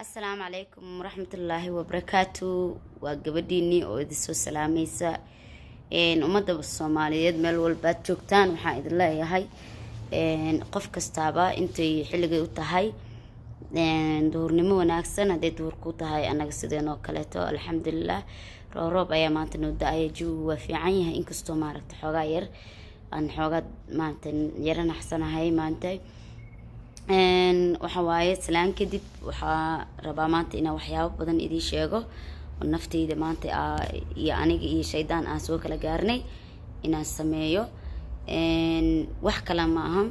السلام عليكم ورحمة الله وبركاته وقبديني وإذا سلاميسا إن أمد بالصوماليات مال والبات جوكتان وحايد الله يهي إن قف كستابا إنتي حلقة وتهاي إن دور نمو ناكسن هدي دور كوتهاي أنا قصدين وكالتو الحمد لله روب أيا مانتن ودايا جو وفي عينها إن كستو ماركت حوغاير أن حوغاد مانتن يرن أحسن هاي مانتي waxa waaye salaan kadib waxa rabaa maanta inaan waxyaabo badan idin sheego oo naftayda maanta iyo aniga iyo shaydaan aan soo kala gaarnay inaan sameeyo wax kale ma aha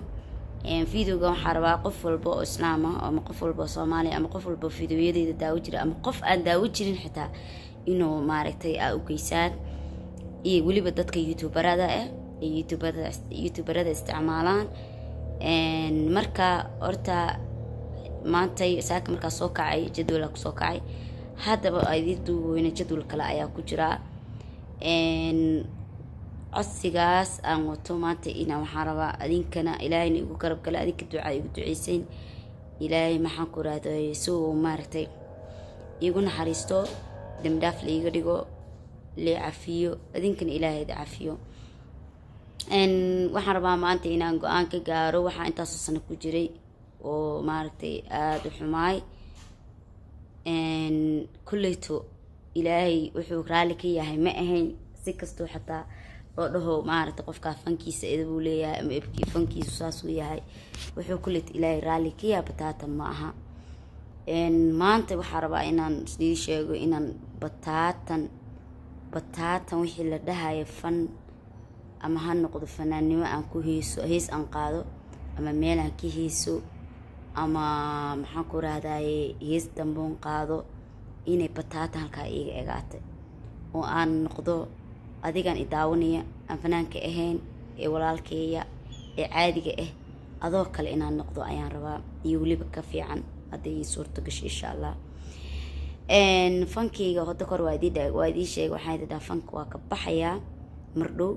videoga waxa rabaa qof walba oo islaam ah ama qof walba oo Soomaali ama qof walba videoyadeeda daawo jira ama qof aan daawo jirin xitaa inuu maaragtay u geysaan iyo waliba dadka youtuberada youtuberada isticmaalaan marka horta maantay saaka marka soo kacay jadwal ku soo kacay hadaba aydiin duweyna jadwal kale ayaa ku jira codsigaas aan wato maanta ina waxaan rabaa adinkana ilaahayna igu garab gala adinka ducaa igu duceyseen ilaahay maxaan ku raadayay soo maartay igu naxariisto damdaaf la iga dhigo la cafiyo adinkana ilaahay cafiyo waxaan rabaa maanta inaan go'aan ka gaaro waxa intaas sano ku jiray oo maaragtay aad u xumaay kulleeto ilaahay wuxuu raali ka yahay ma ahayn si kasto xataa oo dhaho maaragtay qofka fankiisa uu leeyahay ama ibki fankiisu saas uu yahay wuxuu kulleeto ilaahay raali ka yahay bataata ma aha maanta waxaan rabaa inaan sidii sheego inaan bataatan wixii la dhahayo fan ama han noqdo fanaanimo aan ku hees aan qaado ama meel aan ka heeso ama maxaan ku raadayay hees damboon qaado inay bataata halka iga egaatay oo aan noqdo adigan idaawanaya aan fanaanka ahayn ee walaalkeeya ee caadiga ah adoo kale inaan noqdo ayaan rabaa iyo waliba ka fiican haddii suurto gasho insha Allah fankeyga hada kor waa idii sheeg waxaan idhaa fanka waa ka baxayaa mardhow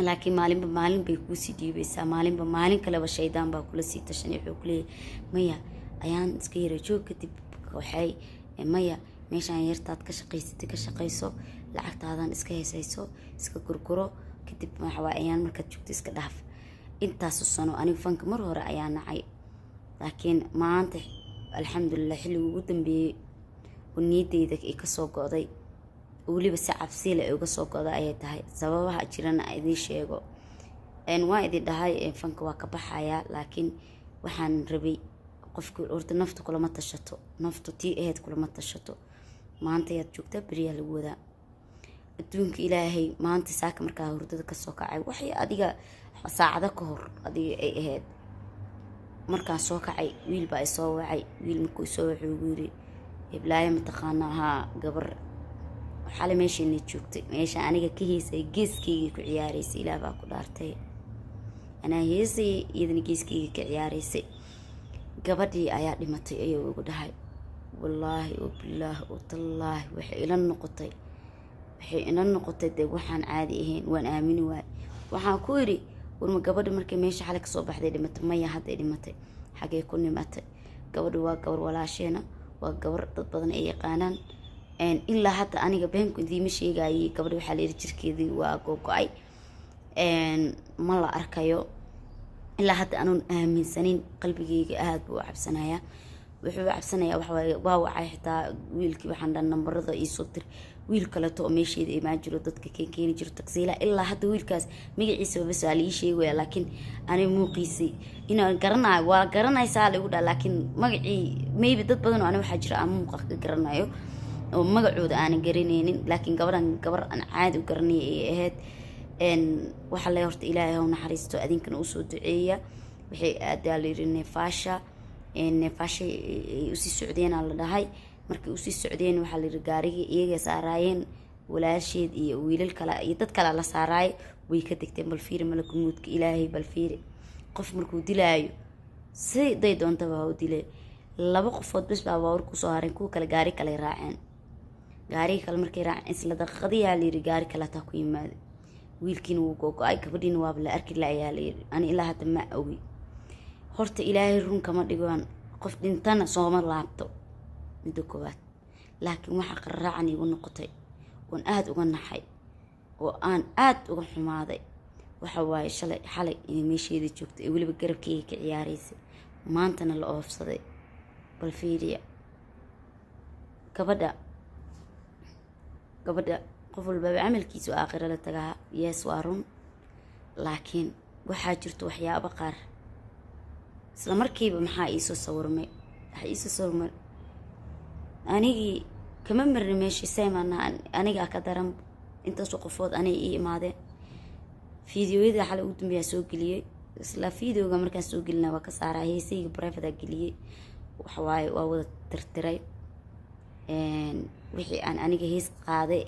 laakiin maalin bay ku sii dhiibaysaa maalin kale shaydaan baa kula sii tashanay wuxuu ku leeyahay maya ayaan iska yara joog kadib waxay maya meeshaan yartaad ka shaqayso lacagtaadan iska heesayso iska gurguro kadib waxa waa ayaan markaad joogto iska dhaaf intaas sano aniga fanka mar hore ayaa nacay laakiin maanta alxamdulillah xilliga ugu dambeeyay oo niyadeyda ay ka soo go'day waliba si cabsi leh uga soo go'da ayay tahay sababaha jirana idin sheego waa idin dhahay fanka waa ka baxaya laakiin waxaan rabay qofku horta naftu kulama tashato naftu tii ahayd kulama tashato maanta yaad joogtaa bariya lagu wadaa adduunka ilaahay maanta saaka markaa hurdada ka soo kacay waxay adiga saacado ka hor adiga ay ahayd markaan soo kacay wiil baa soo wacay wiil markuu soo wuxuu ugu yiri iblaayo mataqaana gabar xalay meeshii joogtay meesha aniga ka heesay geeskeyga ku ciyaaraysay ilaa baa ku dhaartay ana heesay iyadana geeskeyga ka ciyaaraysay gabadhii ayaa dhimatay ayuu ugu dhahay wallaahi oo bilaahi oo tallaahi waxay ila noqotay de waxaan caadi ahayn waan aamini waay waxaan ku yiri warma gabadha markay meesha xalay ka soo baxday dhimatay maya hadda dhimatay xagee ku nimatay gabadhu waa gabar walaasheena waa gabar dad badan ay yaqaanaan ilaa hadda aniga beenku diima sheegayay gabadha waxa la yiri jirkeedii waa go'ay ma la arkayo ilaa hadda aanu aaminsanin qalbigeyga aad buu cabsanaya wuxuu cabsanaya waa wacay xitaa wiilkii waxaan dhan nambarada ii soo dir wiil kale oo meesheeda ay ma jiro dadka keeni jiro taksiila ilaa hadda wiilkaas magaciisa bas waa la ii sheegay laakiin ani muuqiisay inaan garanayo waa garanaysaa la igu dhaa laakiin magacii maybe dad badan oo ani waxa jira aan muuqa ka garanayo oo magacooda aan garaneynin laakiin gabar aan caadi u garanay ay ahayd waxa la horta ilaahay oo naxariisto adinkana u soo duceeya waxay aadaalirine faasha u sii socdeen la dhahay markii u sii socdeen waxa la gaariga iyaga saarayeen walaasheed iyo wiilal kale iyo dad kale la saaray way ka degteen bal fiir malakumudka ilaahay bal fiir qof markuu dilaayo si day doonta baa u dilay laba qofood bas baa war ku soo harin ku kale gaari kale raaceen gaari kale markay raaceen isla daqiiqadii la yiri gaari kale taa ku yimaad wiilkiina wuu go'ay gabadhiina waa la arki la ayaa la yiri ani ilaa hadda ma ogi horta ilaahay run kama dhigaan qof dhintana sooma laabto midda koowaad laakiin waxa qarraacan igu noqotay oon aad uga naxay oo aan aad uga xumaaday waxa waaye xalay inay meesheeda joogto ee weliba garabkeyga ka ciyaaraysay maantana la oofsaday bal fiiriya gabadha qof walbaba camalkiisu aakhiro la tagaa yees waa run laakiin waxaa jirto waxyaabo qaar isla markiiba maxaa iisoo sawirmay anigii kama marni meeshii saymaana anigaa ka daran intaasoo qofood anay ii imaadeen fiidiyoyada xalay ugu dambeeyaa soo geliyey isla fiidiyooga markaan soo gelina waa ka saaraa heesayga brivate geliyey waxawaaye waa wada tirtiray wixii aan aniga hees qaaday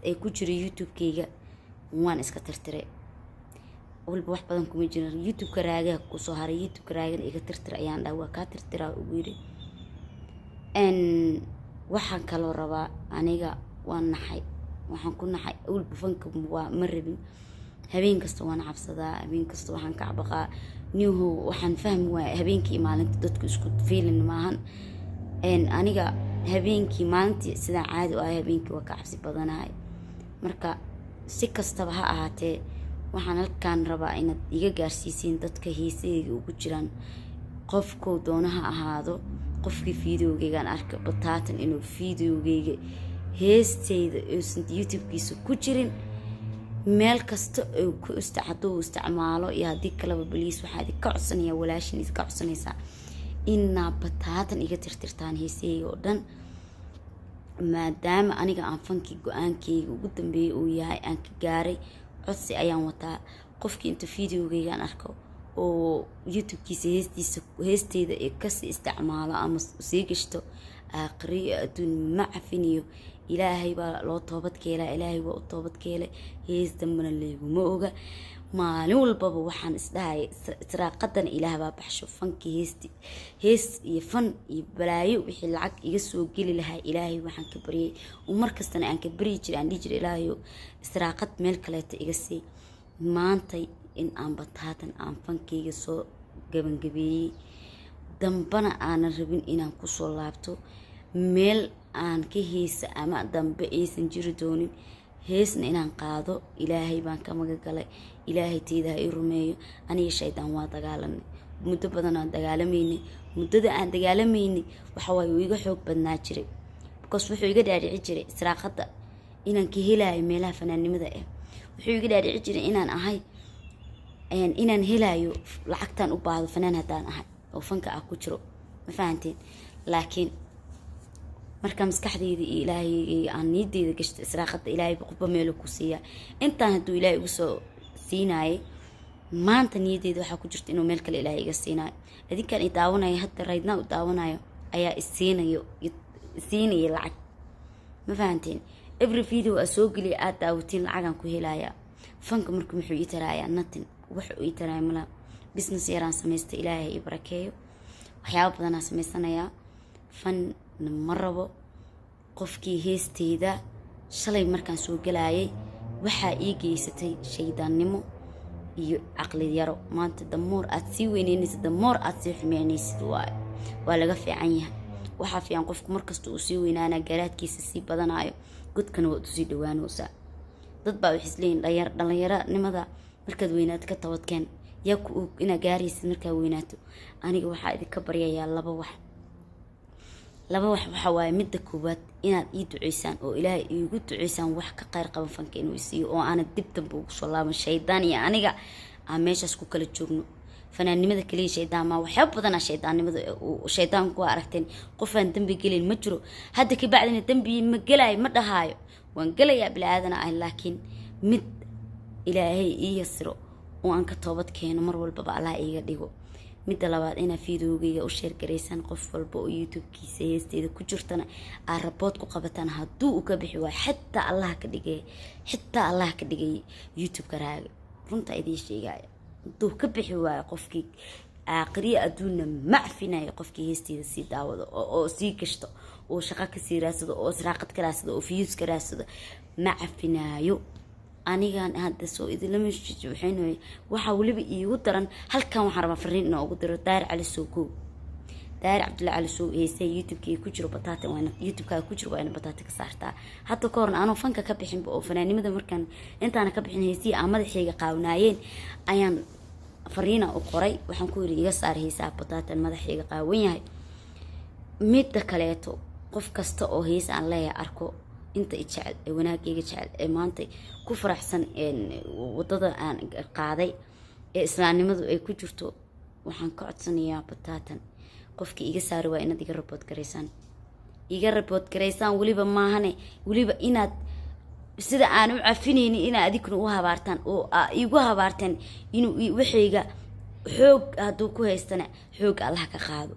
ay ku jira youtube-keyga waan iska tirtiray walba wax badan kuma jiran youtube-ka raagaha kusoo haray youtube-ka raagana iga tirtir ayaan dhaha waa kaa tirtiraa ugu yiri waxaan kaloo rabaa aniga waan naxay waxaan ku naxay walba fanka waa ma rabin habeen kasta waan cabsadaa habeen kasta waxaan ka cabaqaa niho waxaan fahmi waaya habeenkii maalinta dadku isku feelin maahan aniga habeenkii maalintii sidaan caadi u ahay habeenkii waa ka cabsi badanahay marka si kastaba ha ahaatee waxaan halkaan rabaa inaad iga gaarsiisiin dadka heesayga ugu jiraan qofkuu doona ha ahaado qofkii fiidiyogeygaan arka bataatan inuu fiidiyogeyga heesteyda uusan youtube-kiisa ku jirin meel kasta oo ku hadduu isticmaalo iyo haddii kaleba baliis waxaa idinka codsanaya walaashin idinka codsanaysaa inaa bataatan iga tirtirtaan heesayga oo dhan maadaama aniga aan fankii go-aankeyga ugu dambeeyay uu yahay aan ka gaaray codsi ayaan wataa qofkii inta fiidiyogeygaan arko oo youtube-kiisa heesteyda ee kasii isticmaalo ama sii gashto aakhiriyo adduun ma cafiniyo ilaahay baa loo toobadkeelaa ilaahay waa u toobadkeelay hees dambana leeguma oga maalin walbaba waxaan isdhahaya israaqadana ilaah baa baxsho fankii hees iyo fan iyo balaayo wixii lacag iga soo geli lahaa ilaahay waxaan ka baryay markastana aan ka baryi jiray aan dhihi jiray ilaahayo israaqad meel kaleeta iga sii maantay in aan bataatan aan fankeyga soo gabangabeeyey dambana aanan rabin inaan kusoo laabto meel aan ka heesa ama dambe aysan jiri doonin heesna inaan qaado ilaahay baan ka magagalay ilaahay teeda ha ii rumeeyo aniga shaydaan waa dagaalanay muddo badan aan dagaalamaynay muddada aan dagaalamaynay waxawaaye uu iga xoog badnaa jiray because wuxuu iga dhaadhici jiray israaqada inaan ka helaayo meelaha fanaannimada ah wuxuu iga dhaadhici jiray inaan ahay inaan helaayo lacagtaan u baahdo fanaan haddaan ahay oo fanka ah ku jiro ma fahanteen laakiin marka maskaxdeyda iyo ilaahay aan niyadeeda gashto israaqada ilaahay qofba meel ku siiya intaan hadduu ilaahay ugu soo siinaayay maanta niyadeeda waxaa ku jirta inuu meel kale ilaahay iga siinaayo adinkaan i daawanayo hadda raydnaa u daawanayo ayaa isiinaya lacag ma fahanteen every video aa soo geliya aad daawatiin lacagaan ku helayaa fanka marka muxuu ii taraayaa nothing wuxuu ii taraaya mala business yaraan samaysta ilaahay i barakeeyo waxyaaba badanaa samaysanayaa fan ma rabo qofkii heesteyda shalay markaan soo galaayay waxaa ii geysatay shaydaannimo iyo caqli yaro maanta damoor aad sii weyneynaysid damoor aad sii xumeynaysid waa laga fiican yahay waxaa fiican qofku markasta uu sii weynaanaa garaadkiisa sii badanaayo godkana waad usii dhawaanaysaa dad baa waxay isleeyihin dhallinyaronimada markaad weynaato ka tabadkeen yaa ku og inaad gaaraysid markaa weynaato aniga waxaa idinka baryayaa laba wax waxa waaye midda koowaad inaad ii duceysaan oo ilaahay iigu duceysaan wax ka qayr qaban fanka inuu isiiyo oo aanad dib dambe ugu soo laaban shaydaan iyo aniga aan meeshaas ku kala joogno fanaannimada kaliya shaydaan maa waxyaaba badanaa shaydaannimada shaydaanku waa aragteen qofaan dembi gelin ma jiro hadda ka bacdina dembi ma gelaayo ma dhahaayo waan gelayaa bilaaadana ah laakiin mid ilaahay ii yasiro oo aan ka toobad keeno mar walbaba allah iiga dhigo midda labaad inaa fiidiyogeyga u sheergaraysaan qof walba oo youtube-kiisa heesteeda ku jirtana aad rabood ku qabataan hadduu u ka bixi waayo xitaa allah ka dhigay youtube-ka raaga runta idiin sheegaya hadduu ka bixi waayo qofkii aakhiriya adduunna macfinayo qofkii heesteeda sii daawado oo sii gashto oo shaqo kasii raadsado oo israaqad ka raadsado oo fiyuus ka raadsado ma cafinaayo anigaan hadda soo idinlama waxaynahay waxaa weliba iigu daran halkan waxaan rabaa fariin inaa ugu diro daahir cali soo koow daahir cabdulla cali soo heystay youtube-kii ku jiro bataatan waana youtube-kaa ku jiro waana bataata ka saartaa hadda ka horna aanoo fanka ka bixinba oo fanaanimada markaan intaana ka bixin heystii aan madaxayga qaawnaayeen ayaan fariina u qoray waxaan ku yiri iga saar heesaa bataatan madaxayga qaawan yahay midda kaleeto qof kasta oo hees aan leeyahay arko inta jecel ee wanaagayga jecel ee maanta ku faraxsan wadada aan qaaday ee islaamnimadu ay ku jirto waxaan ka codsanayaa bataatan qofkii iga saari waa inaad iga report gareysaan waliba maahane waliba inaad sida aan u cafinaynin inaad adiguna u habaartaan oo igu habaartaan inuu waxayga xoog hadduu ku haystana xoog Allah ka qaado